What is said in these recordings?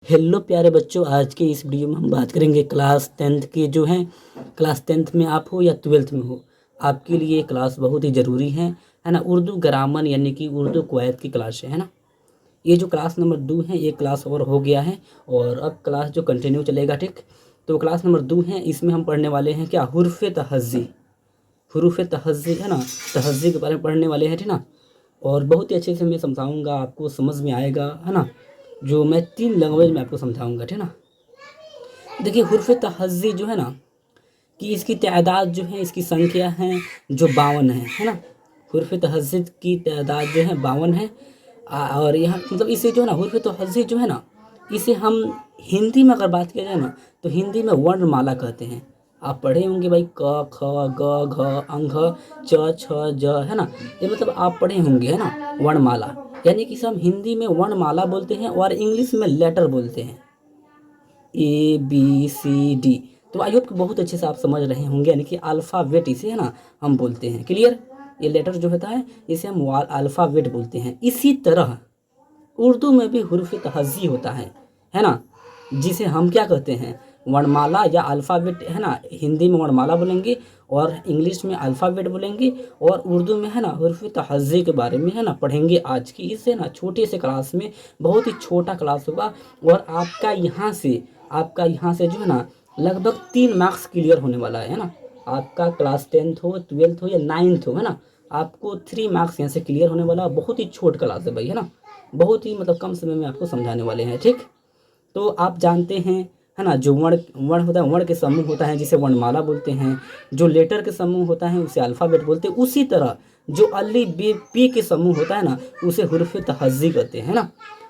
Hello प्यारे बच्चों, आज के इस वीडियो में हम बात करेंगे क्लास 10th के जो हैं। क्लास 10th में आप हो या 12th में हो, आपके लिए ये क्लास बहुत ही ज़रूरी है ना। उर्दू ग्रामर यानी कि उर्दू कवायद की क्लास है ना। ये जो क्लास नंबर 2 है, ये क्लास ओवर हो गया है और अब क्लास जो कंटिन्यू चलेगा, ठीक। तो क्लास नंबर 2 है, इसमें हम पढ़ने वाले हैं क्या, हुर्फ़ तहज़्ज़ी। हुरूफ़ तहज़्ज़ी है ना, तहज़्ज़ी के बारे में पढ़ने वाले हैं, ठीक ना। और बहुत ही अच्छे से मैं समझाऊंगा, आपको समझ में आएगा, है ना। जो मैं 3 लैंग्वेज में आपको समझाऊंगा, ठीक ना। देखिए, हुर्फ़ तहज़्ज़ी जो है ना, कि इसकी तादाद जो है, इसकी संख्या है जो 52 है ना। हुर्फ़ तहज़्ज़ी की तादाद जो है 52 है। और यहाँ मतलब इसे जो है ना, हुर्फ़ तहज़्ज़ी जो है ना, इसे हम हिंदी में अगर बात किया जाए ना, तो हिंदी में वर्णमाला कहते हैं। आप पढ़े होंगे भाई, क ख ग घ अंघ च छ ज, है ना। ये मतलब आप पढ़े होंगे, है ना, वर्णमाला। यानी कि इसे हम हिंदी में वर्णमाला बोलते हैं और इंग्लिश में लेटर बोलते हैं, ABCD। तो आई होप कि बहुत अच्छे से आप समझ रहे होंगे, यानी कि अल्फ़ाबेट इसे, है ना, हम बोलते हैं। क्लियर। ये लेटर जो होता है इसे हम अल्फ़ाबेट बोलते हैं। इसी तरह उर्दू में भी हुर्फ़ तहज़्ज़ी होता है ना, जिसे हम क्या कहते हैं, वर्णमाला या अल्फ़ाबेट, है ना। हिंदी में वर्णमाला बोलेंगे और इंग्लिश में अल्फ़ाबेट बोलेंगे, और उर्दू में, है ना, हुर्फ़ तहज़्ज़ी के बारे में, है ना, पढ़ेंगे आज की इससे ना छोटे से क्लास में। बहुत ही छोटा क्लास होगा और आपका यहाँ से जो है ना, लगभग 3 मार्क्स क्लियर होने वाला है ना। आपका क्लास 10th हो, 12th हो या 9th हो, है ना, आपको 3 मार्क्स यहाँ से क्लियर होने वाला। बहुत ही छोट क्लास है भाई, है ना। बहुत ही मतलब कम समय में आपको समझाने वाले हैं, ठीक। तो आप जानते हैं, है ना, जो वर्ण वर्ण होता है, वर्ण के समूह होता है जिसे वर्णमाला बोलते हैं। जो लेटर के समूह होता है उसे अल्फ़ाबेट बोलते हैं। उसी तरह जो अली बी पी के समूह होता है ना, उसे हुर्फ़ तहज़्ज़ी कहते हैं ना।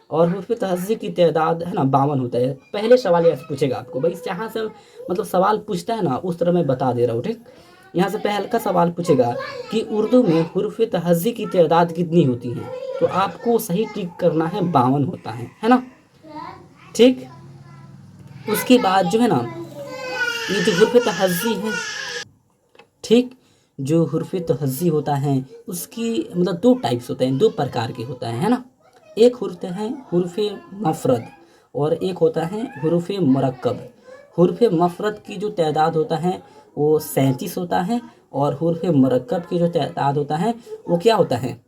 और हुर्फ़ तहज़्ज़ी की तादाद, है ना, 52 होता है। पहले सवाल ऐसे पूछेगा आपको भाई, जहाँ से मतलब सवाल पूछता है ना, उस तरह मैं बता दे रहा हूँ, ठीक। यहाँ से पहले का सवाल पूछेगा कि उर्दू में हुर्फ़ तहज़्ज़ी की तादाद कितनी होती है, तो आपको सही टिक करना है, 52 होता है ना, ठीक। उसके बाद जो है ना, ये जो हुर्फ़ तहज़्ज़ी है, ठीक, जो हुर्फ़ तहज़्ज़ी होता है उसकी मतलब 2 टाइप्स होते हैं, 2 प्रकार के होता है ना। एक होता है हुर्फ़ मफ़रद और एक होता है हुर्फ़ मुरक्कब। हुर्फ़ मफ़रद की जो तादाद होता है वो 37 होता है, और हुर्फ़ मुरक्कब की जो तादाद होता है वो क्या होता है,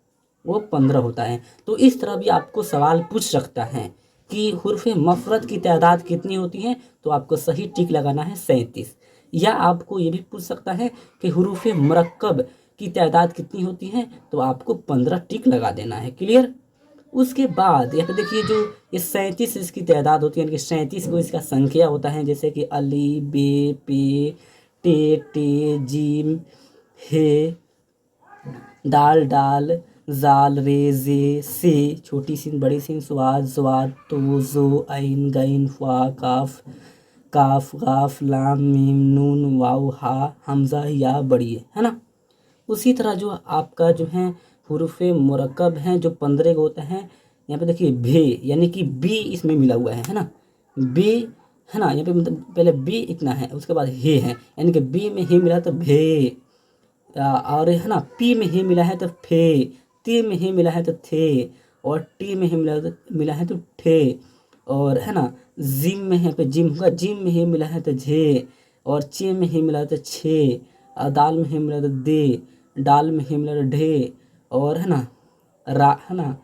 वो 15 होता है। तो इस तरह भी आपको सवाल पूछ सकता है कि हुर्फ़ मफ़रद की तादाद कितनी होती है, तो आपको सही टिक लगाना है 37। या आपको ये भी पूछ सकता है कि हुरूफ़ मुरक्कब की तादाद कितनी होती है, तो आपको 15 टिक लगा देना है। क्लियर। उसके बाद यहाँ पे देखिए, जो ये 37 इसकी तादाद होती है, यानी कि 37 को इसका संख्या होता है, जैसे कि अली बे पे टे टे जीम हे दाल डाल जाल रे जे से, छोटी सीन बड़ी सीन स्वाद स्वाद तो जो ऐन गैन फा काफ काफ गाफ लाम मीम नून वाव हा हमज़ा या बड़ी है ना। उसी तरह जो आपका जो है हुरूफ़ मुरक्कब हैं जो 15 होते हैं। यहाँ पे देखिए भे, यानी कि बी इसमें मिला हुआ है ना, बी, है ना। यहाँ पे मतलब पहले बी इतना है, उसके बाद हे है, यानी कि बी में हे मिला तो भे। और है ना, पी में हे मिला है तो फे, ती में हे मिला है तो थे, और टी में हे मिला है तो ठे, और है ना, जिम में है पे जिम होगा, जिम में हे मिला है तो झे, और चे में हे मिला है तो छे, और दाल में हे मिला तो दे, डाल में हे मिला तो ढे, और है ना, है ना,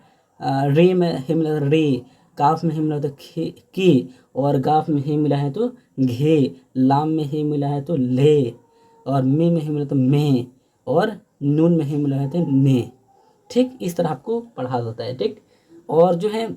रे में हे मिला तो रे, काफ में हे मिला तो खे के, और गाफ में हे मिला है तो घे, लाम में हे मिला है तो ले, और मे में हे मिला तो में, और नून में हे मिला है तो ने। ठीक, इस तरह आपको पढ़ा जाता है, ठीक। और जो है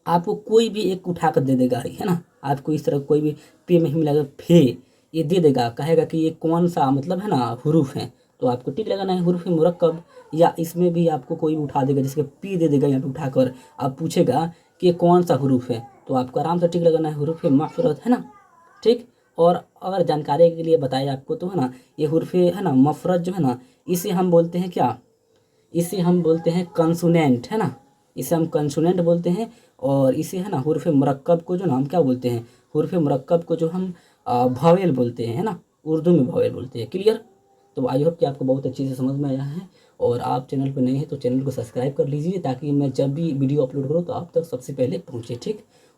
आपको कोई भी एक उठा कर दे देगा, है ना। आपको इस तरह कोई भी पे में ही मिलाकर फे ये दे देगा, कहेगा कि ये कौन सा मतलब है ना हुरूफ है, तो आपको टिक लगाना है हुरूफ मुरक्कब। या इसमें भी आपको कोई भी उठा देगा, जैसे पी दे देगा यहाँ पे उठाकर, आप पूछेगा कि ये कौन सा हुरूफ है, तो आपको आराम से टिक लगाना है हुरूफ मफ़रत, है ना, ठीक। और अगर जानकारी के लिए बताए आपको तो है ना, ये हुरूफ है ना मफ़रत जो है ना, इसे हम बोलते हैं क्या, इसे हम बोलते हैं कंसोनेंट, है ना, इसे हम कंसोनेंट बोलते हैं। और इसे है ना हुर्फ़ मुरक्कब को जो नाम क्या बोलते हैं, हुर्फ़ मुरक्कब को जो हम भावेल बोलते हैं, है ना, उर्दू में भावेल बोलते हैं। क्लियर। तो आई होप कि आपको बहुत अच्छे से समझ में आया है। और आप चैनल पर नए हैं तो चैनल को सब्सक्राइब कर लीजिए, ताकि मैं जब भी वीडियो अपलोड करूँ तो आप तक सबसे पहले पहुँचे, ठीक।